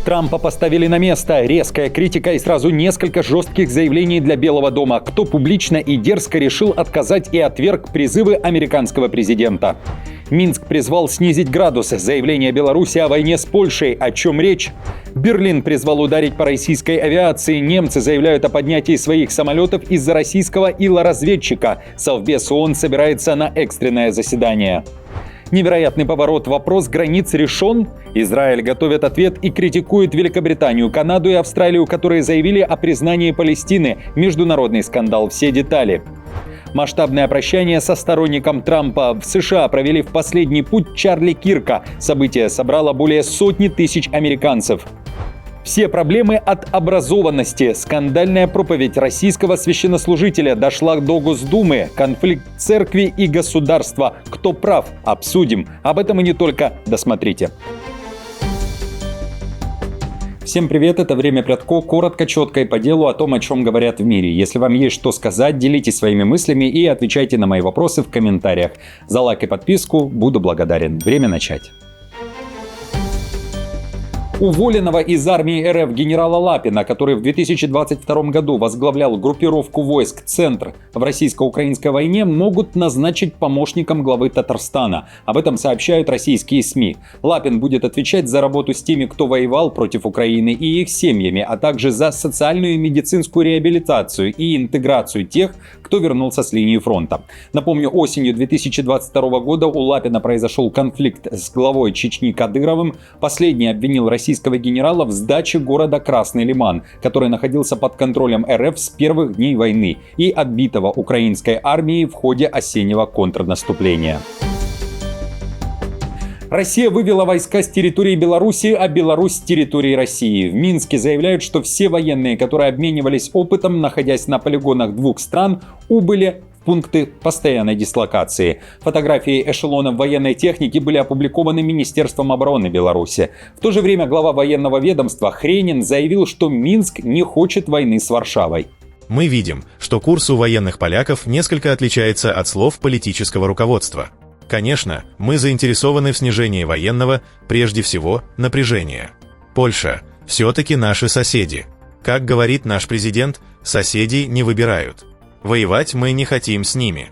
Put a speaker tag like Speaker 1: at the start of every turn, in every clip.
Speaker 1: Трампа поставили на место. Резкая критика и сразу несколько жестких заявлений для Белого дома. Кто публично и дерзко решил отказать и отверг призывы американского президента. Минск призвал снизить градус. Заявление Беларуси о войне с Польшей. О чем речь? Берлин призвал ударить по российской авиации. Немцы заявляют о поднятии своих самолетов из-за российского ила-разведчика. Совбез ООН собирается на экстренное заседание. Невероятный поворот. Вопрос границ решен? Израиль готовит ответ и критикует Великобританию, Канаду и Австралию, которые заявили о признании Палестины. Международный скандал. Все детали. Масштабное прощание со сторонником Трампа. В США провели в последний путь Чарли Кирка. Событие собрало более сотни тысяч американцев. Все проблемы от образованности. Скандальная проповедь российского священнослужителя дошла до Госдумы. Конфликт церкви и государства. Кто прав? Обсудим. Об этом и не только. Досмотрите. Всем привет, это «Время Прядко», коротко, четко и по делу о том, о чем говорят в мире. Если вам есть что сказать, делитесь своими мыслями и отвечайте на мои вопросы в комментариях. За лайк и подписку буду благодарен. Время начать. Уволенного из армии РФ генерала Лапина, который в 2022 году возглавлял группировку войск «Центр» в российско-украинской войне, могут назначить помощником главы Татарстана. Об этом сообщают российские СМИ. Лапин будет отвечать за работу с теми, кто воевал против Украины и их семьями, а также за социальную и медицинскую реабилитацию и интеграцию тех, кто вернулся с линии фронта. Напомню, осенью 2022 года у Лапина произошел конфликт с главой Чечни Кадыровым. Последний обвинил российского генерала в сдаче города Красный Лиман, который находился под контролем РФ с первых дней войны и отбитого украинской армией в ходе осеннего контрнаступления. Россия вывела войска с территории Беларуси, а Беларусь с территории России. В Минске заявляют, что все военные, которые обменивались опытом, находясь на полигонах двух стран, убыли в пункты постоянной дислокации. Фотографии эшелонов военной техники были опубликованы Министерством обороны Беларуси. В то же время глава военного ведомства Хренин заявил, что Минск не хочет войны с Варшавой.
Speaker 2: Мы видим, что курс у военных поляков несколько отличается от слов политического руководства. Конечно, мы заинтересованы в снижении военного, прежде всего, напряжения. Польша – все-таки наши соседи. Как говорит наш президент, соседей не выбирают. Воевать мы не хотим с ними.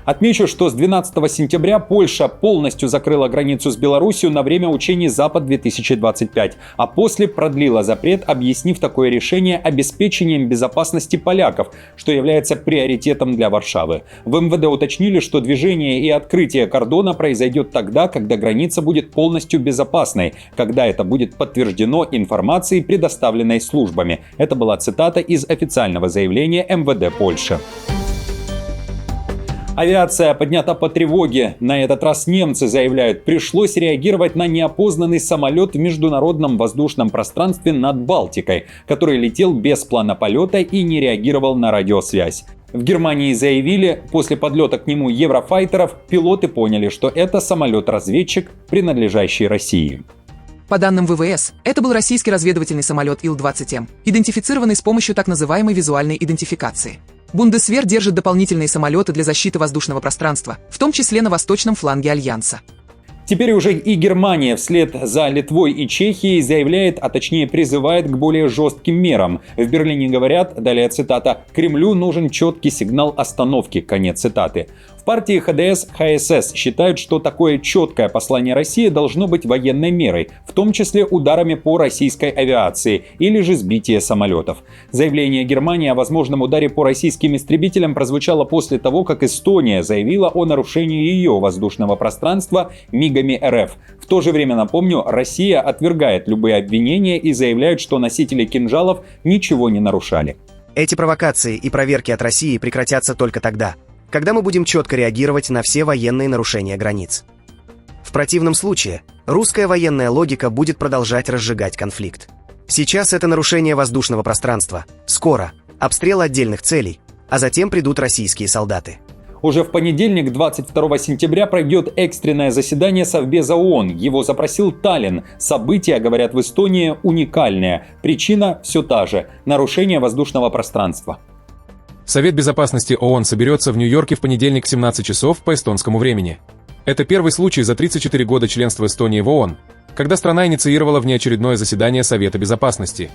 Speaker 1: Отмечу, что с 12 сентября Польша полностью закрыла границу с Беларусью на время учений «Запад-2025», а после продлила запрет, объяснив такое решение обеспечением безопасности поляков, что является приоритетом для Варшавы. В МВД уточнили, что движение и открытие кордона произойдет тогда, когда граница будет полностью безопасной, когда это будет подтверждено информацией, предоставленной службами. Это была цитата из официального заявления МВД Польши. Авиация поднята по тревоге. На этот раз немцы заявляют, пришлось реагировать на неопознанный самолет в международном воздушном пространстве над Балтикой, который летел без плана полета и не реагировал на радиосвязь. В Германии заявили, после подлета к нему еврофайтеров пилоты поняли, что это самолет-разведчик, принадлежащий России.
Speaker 3: По данным ВВС, это был российский разведывательный самолет Ил-20М, идентифицированный с помощью так называемой визуальной идентификации. Бундесвер держит дополнительные самолеты для защиты воздушного пространства, в том числе на восточном фланге Альянса.
Speaker 1: Теперь уже и Германия вслед за Литвой и Чехией заявляет, а точнее призывает к более жестким мерам. В Берлине говорят, далее цитата, «Кремлю нужен четкий сигнал остановки», конец цитаты. В партии ХДС-ХСС считают, что такое четкое послание России должно быть военной мерой, в том числе ударами по российской авиации или же сбитие самолетов. Заявление Германии о возможном ударе по российским истребителям прозвучало после того, как Эстония заявила о нарушении ее воздушного пространства МИГами РФ. В то же время, напомню, Россия отвергает любые обвинения и заявляет, что носители кинжалов ничего не нарушали.
Speaker 4: Эти провокации и проверки от России прекратятся только тогда, когда мы будем четко реагировать на все военные нарушения границ. В противном случае русская военная логика будет продолжать разжигать конфликт. Сейчас это нарушение воздушного пространства, скоро обстрел отдельных целей, а затем придут российские солдаты.
Speaker 1: Уже в понедельник, 22 сентября, пройдет экстренное заседание Совбеза ООН. Его запросил Таллин. Событие, говорят в Эстонии, уникальное. Причина все та же – нарушение воздушного пространства.
Speaker 5: Совет Безопасности ООН соберется в Нью-Йорке в понедельник в 17 часов по эстонскому времени. Это первый случай за 34 года членства Эстонии в ООН, когда страна инициировала внеочередное заседание Совета Безопасности.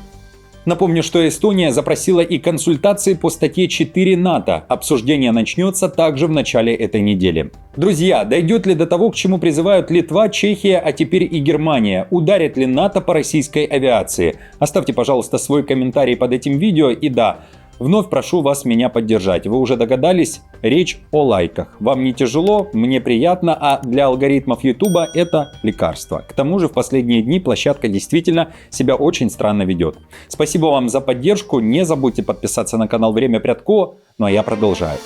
Speaker 1: Напомню, что Эстония запросила и консультации по статье 4 НАТО. Обсуждение начнется также в начале этой недели. Друзья, дойдет ли до того, к чему призывают Литва, Чехия, а теперь и Германия? Ударит ли НАТО по российской авиации? Оставьте, пожалуйста, свой комментарий под этим видео. И да, вновь прошу вас меня поддержать. Вы уже догадались, речь о лайках. Вам не тяжело, мне приятно, а для алгоритмов YouTube это лекарство. К тому же в последние дни площадка действительно себя очень странно ведет. Спасибо вам за поддержку, не забудьте подписаться на канал Время Прядко, ну а я продолжаю.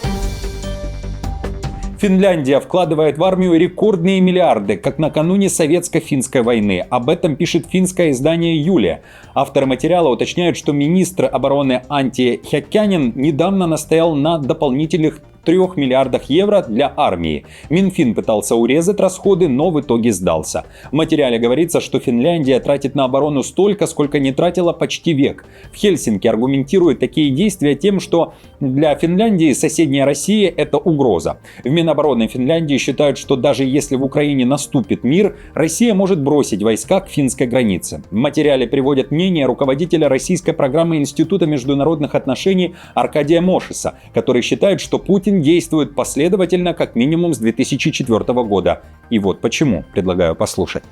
Speaker 1: Финляндия вкладывает в армию рекордные миллиарды, как накануне советско-финской войны. Об этом пишет финское издание «Юлия». Авторы материала уточняют, что министр обороны Анти Хяккянен недавно настоял на дополнительных 3 миллиардах евро для армии. Минфин пытался урезать расходы, но в итоге сдался. В материале говорится, что Финляндия тратит на оборону столько, сколько не тратила почти век. В Хельсинки аргументируют такие действия тем, что для Финляндии соседняя Россия – это угроза. В Минобороны Финляндии считают, что даже если в Украине наступит мир, Россия может бросить войска к финской границе. В материале приводят мнение руководителя российской программы Института международных отношений Аркадия Мошиса, который считает, что Путин действует последовательно как минимум с 2004 года. И вот почему, предлагаю послушать.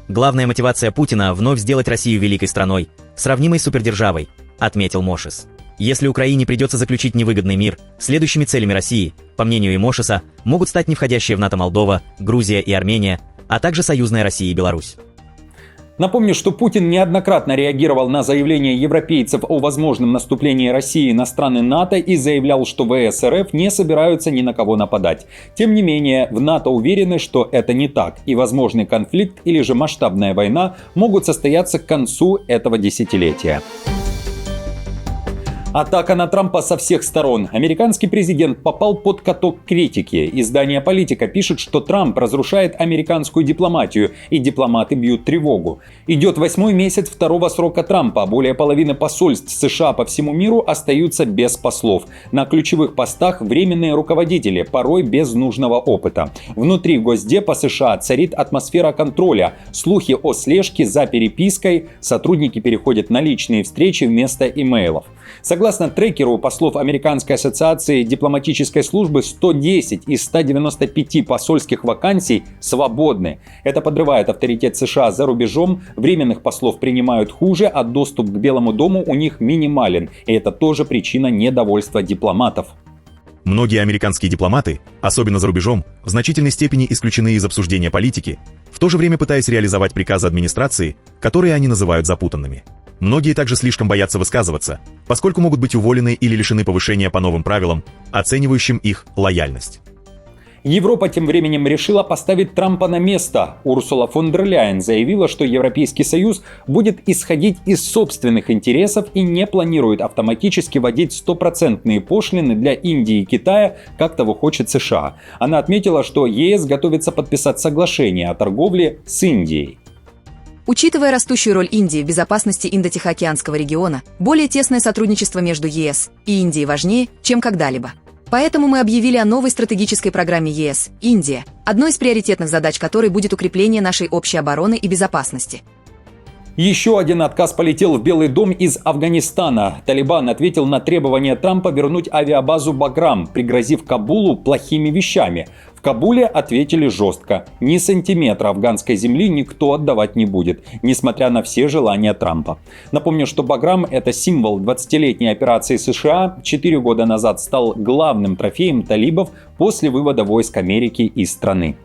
Speaker 6: Главная мотивация Путина – вновь сделать Россию великой страной, сравнимой с супердержавой, отметил Мошис. Если Украине придется заключить невыгодный мир, следующими целями России, по мнению Мошиса, могут стать не входящие в НАТО Молдова, Грузия и Армения, а также союзная Россия и Беларусь.
Speaker 1: Напомню, что Путин неоднократно реагировал на заявления европейцев о возможном наступлении России на страны НАТО и заявлял, что ВС РФ не собираются ни на кого нападать. Тем не менее, в НАТО уверены, что это не так, и возможный конфликт или же масштабная война могут состояться к концу этого десятилетия. Атака на Трампа со всех сторон. Американский президент попал под каток критики. Издание «Политика» пишет, что Трамп разрушает американскую дипломатию, и дипломаты бьют тревогу. Идет 8-й месяц второго срока Трампа. Более половины посольств США по всему миру остаются без послов. На ключевых постах временные руководители, порой без нужного опыта. Внутри Госдепа США царит атмосфера контроля. Слухи о слежке за перепиской, сотрудники переходят на личные встречи вместо имейлов. Согласно трекеру послов Американской ассоциации дипломатической службы, 110 из 195 посольских вакансий свободны. Это подрывает авторитет США за рубежом, временных послов принимают хуже, а доступ к Белому дому у них минимален. И это тоже причина недовольства дипломатов.
Speaker 7: Многие американские дипломаты, особенно за рубежом, в значительной степени исключены из обсуждения политики, в то же время пытаясь реализовать приказы администрации, которые они называют запутанными. Многие также слишком боятся высказываться, поскольку могут быть уволены или лишены повышения по новым правилам, оценивающим их лояльность.
Speaker 1: Европа тем временем решила поставить Трампа на место. Урсула фон дер Ляйен заявила, что Европейский Союз будет исходить из собственных интересов и не планирует автоматически вводить 100% пошлины для Индии и Китая, как того хочет США. Она отметила, что ЕС готовится подписать соглашение о торговле с Индией.
Speaker 8: Учитывая растущую роль Индии в безопасности Индо-Тихоокеанского региона, более тесное сотрудничество между ЕС и Индией важнее, чем когда-либо. Поэтому мы объявили о новой стратегической программе ЕС «Индия», одной из приоритетных задач которой будет укрепление нашей общей обороны и безопасности.
Speaker 1: Еще один отказ полетел в Белый дом из Афганистана. Талибан ответил на требование Трампа вернуть авиабазу «Баграм», пригрозив Кабулу плохими вещами. В Кабуле ответили жестко. Ни сантиметра афганской земли никто отдавать не будет, несмотря на все желания Трампа. Напомню, что «Баграм» — это символ 20-летней операции США. 4 года назад стал главным трофеем талибов после вывода войск Америки из страны.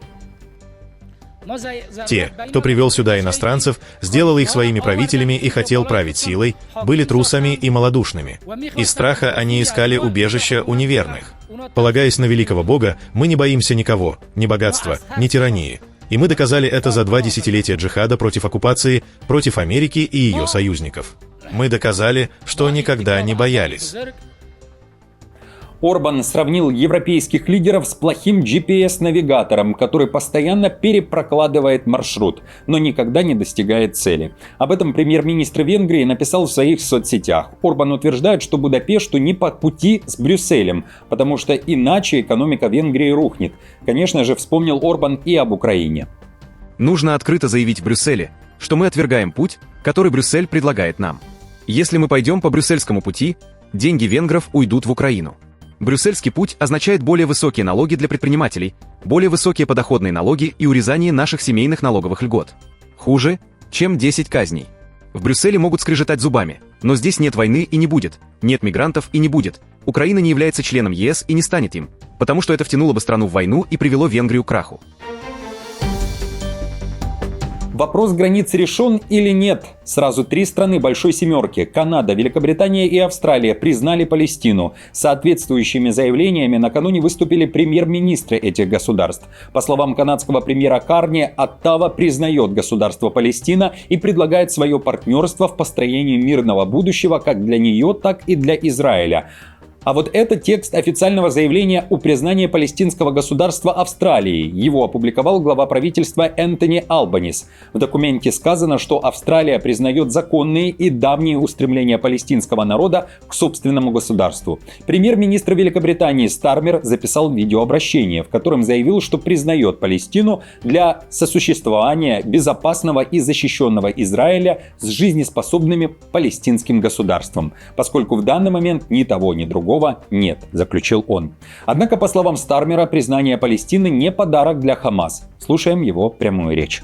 Speaker 2: Те, кто привел сюда иностранцев, сделал их своими правителями и хотел править силой, были трусами и малодушными. Из страха они искали убежища у неверных. Полагаясь на великого Бога, мы не боимся никого, ни богатства, ни тирании. И мы доказали это за 2 десятилетия джихада против оккупации, против Америки и ее союзников. Мы доказали, что никогда не боялись.
Speaker 1: Орбан сравнил европейских лидеров с плохим GPS-навигатором, который постоянно перепрокладывает маршрут, но никогда не достигает цели. Об этом премьер-министр Венгрии написал в своих соцсетях. Орбан утверждает, что Будапешту не по пути с Брюсселем, потому что иначе экономика Венгрии рухнет. Конечно же, вспомнил Орбан и об Украине.
Speaker 5: Нужно открыто заявить в Брюсселе, что мы отвергаем путь, который Брюссель предлагает нам. Если мы пойдем по брюссельскому пути, деньги венгров уйдут в Украину. Брюссельский путь означает более высокие налоги для предпринимателей, более высокие подоходные налоги и урезание наших семейных налоговых льгот. Хуже, чем 10 казней. В Брюсселе могут скрежетать зубами, но здесь нет войны и не будет, нет мигрантов и не будет. Украина не является членом ЕС и не станет им, потому что это втянуло бы страну в войну и привело Венгрию к краху.
Speaker 1: Вопрос границ решен или нет? Сразу 3 страны Большой Семерки – Канада, Великобритания и Австралия – признали Палестину. Соответствующими заявлениями накануне выступили премьер-министры этих государств. По словам канадского премьера Карни, Оттава признает государство Палестина и предлагает свое партнерство в построении мирного будущего как для нее, так и для Израиля. А вот это текст официального заявления о признании палестинского государства Австралии. Его опубликовал глава правительства Энтони Албанис. В документе сказано, что Австралия признает законные и давние устремления палестинского народа к собственному государству. Премьер-министр Великобритании Стармер записал видеообращение, в котором заявил, что признает Палестину для сосуществования безопасного и защищенного Израиля с жизнеспособным палестинским государством, поскольку в данный момент ни того, ни другого нет, заключил он. Однако, по словам Стармера, признание Палестины не подарок для Хамас. Слушаем его прямую речь.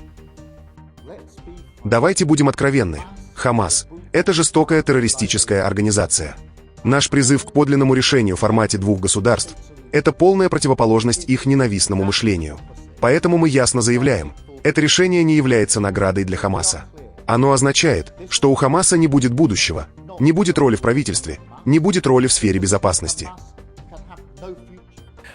Speaker 9: Давайте будем откровенны. Хамас – это жестокая террористическая организация. Наш призыв к подлинному решению в формате 2 государств – это полная противоположность их ненавистному мышлению. Поэтому мы ясно заявляем, это решение не является наградой для Хамаса. Оно означает, что у Хамаса не будет будущего, не будет роли в правительстве, не будет роли в сфере безопасности.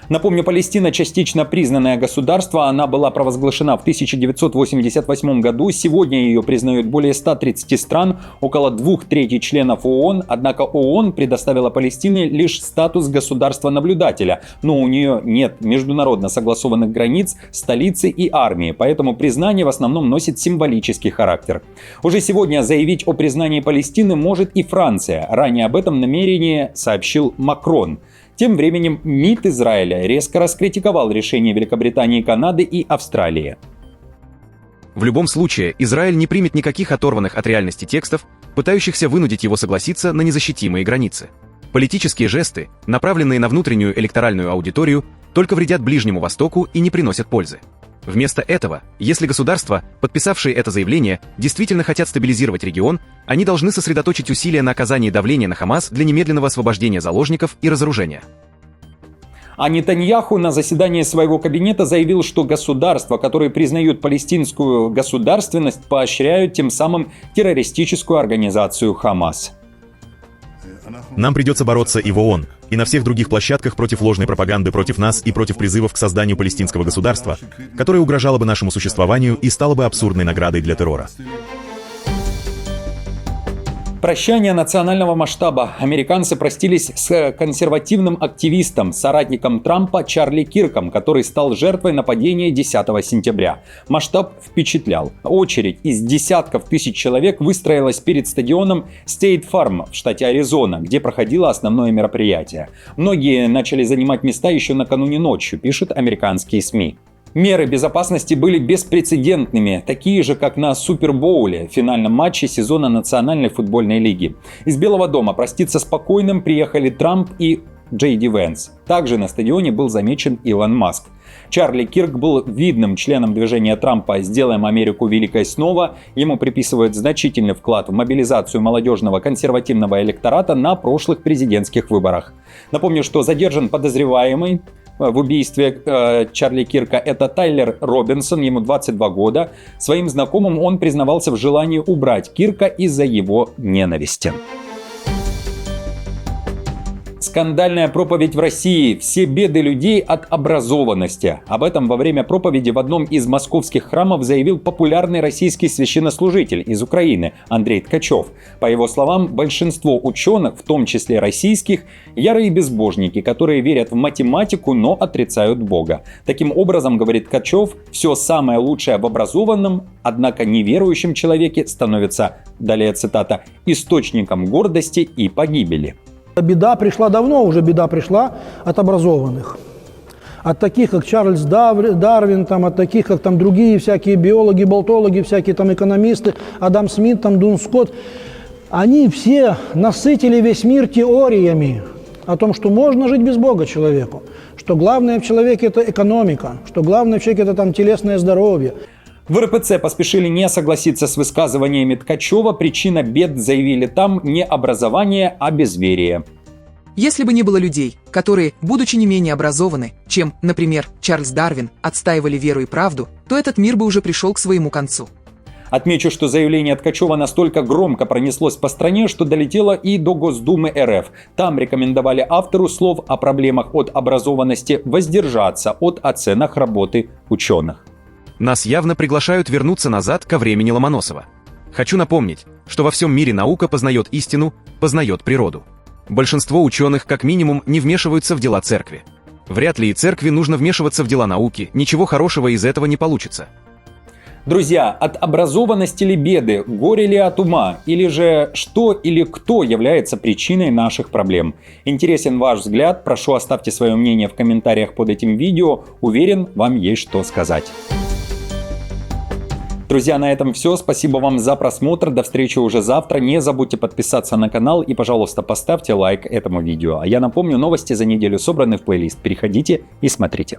Speaker 1: Напомню, Палестина частично признанное государство, она была провозглашена в 1988 году. Сегодня ее признают более 130 стран, около 2/3 членов ООН. Однако ООН предоставила Палестине лишь статус государства-наблюдателя, но у нее нет международно согласованных границ, столицы и армии, поэтому признание в основном носит символический характер. Уже сегодня заявить о признании Палестины может и Франция. Ранее об этом намерении сообщил Макрон. Тем временем МИД Израиля резко раскритиковал решение Великобритании, Канады и Австралии.
Speaker 5: В любом случае, Израиль не примет никаких оторванных от реальности текстов, пытающихся вынудить его согласиться на незащитимые границы. Политические жесты, направленные на внутреннюю электоральную аудиторию, только вредят Ближнему Востоку и не приносят пользы. Вместо этого, если государства, подписавшие это заявление, действительно хотят стабилизировать регион, они должны сосредоточить усилия на оказании давления на Хамас для немедленного освобождения заложников и разоружения.
Speaker 1: А Нетаньяху на заседании своего кабинета заявил, что государства, которые признают палестинскую государственность, поощряют тем самым террористическую организацию Хамас.
Speaker 7: Нам придется бороться и в ООН, и на всех других площадках против ложной пропаганды против нас и против призывов к созданию палестинского государства, которое угрожало бы нашему существованию и стало бы абсурдной наградой для террора.
Speaker 1: Прощание национального масштаба. Американцы простились с консервативным активистом, соратником Трампа Чарли Кирком, который стал жертвой нападения 10 сентября. Масштаб впечатлял. Очередь из десятков тысяч человек выстроилась перед стадионом State Farm в штате Аризона, где проходило основное мероприятие. Многие начали занимать места еще накануне ночью, пишут американские СМИ. Меры безопасности были беспрецедентными, такие же, как на Супербоуле, финальном матче сезона Национальной футбольной лиги. Из Белого дома проститься с покойным приехали Трамп и Джей Ди Венс. Также на стадионе был замечен Илон Маск. Чарли Кирк был видным членом движения Трампа «Сделаем Америку великой снова». Ему приписывают значительный вклад в мобилизацию молодежного консервативного электората на прошлых президентских выборах. Напомню, что задержан подозреваемый в убийстве Чарли Кирка — это Тайлер Робинсон, ему 22 года. Своим знакомым он признавался в желании убрать Кирка из-за его ненависти. Скандальная проповедь в России. Все беды людей от образованности. Об этом во время проповеди в одном из московских храмов заявил популярный российский священнослужитель из Украины Андрей Ткачев. По его словам, большинство ученых, в том числе российских, ярые безбожники, которые верят в математику, но отрицают Бога. Таким образом, говорит Ткачев, все самое лучшее в образованном, однако неверующем человеке становится, далее цитата, источником гордости и погибели.
Speaker 10: Беда пришла давно, уже беда пришла от образованных. от таких, как Чарльз Дарвин, там, от таких, как там другие всякие биологи, болтологи, всякие там экономисты, Адам Смит, там, Дун Скотт, они все насытили весь мир теориями о том, что можно жить без Бога человеку, что главное в человеке – это экономика, что главное в человеке – это там телесное здоровье.
Speaker 1: В РПЦ поспешили не согласиться с высказываниями Ткачева. Причина бед, заявили там, не образование, а безверие.
Speaker 3: Если бы не было людей, которые, будучи не менее образованы, чем, например, Чарльз Дарвин, отстаивали веру и правду, то этот мир бы уже пришел к своему концу.
Speaker 1: Отмечу, что заявление Ткачева настолько громко пронеслось по стране, что долетело и до Госдумы РФ. Там рекомендовали автору слов о проблемах от образованности воздержаться от оценок работы ученых.
Speaker 5: Нас явно приглашают вернуться назад ко времени Ломоносова. Хочу напомнить, что во всем мире наука познает истину, познает природу. Большинство ученых как минимум не вмешиваются в дела церкви. Вряд ли и церкви нужно вмешиваться в дела науки, ничего хорошего из этого не получится.
Speaker 1: Друзья, от образованности ли беды, горе ли от ума, или же что или кто является причиной наших проблем? Интересен ваш взгляд, прошу оставьте свое мнение в комментариях под этим видео, уверен, вам есть что сказать. Друзья, на этом все. Спасибо вам за просмотр. До встречи уже завтра. Не забудьте подписаться на канал и, пожалуйста, поставьте лайк этому видео. А я напомню, новости за неделю собраны в плейлист. Переходите и смотрите.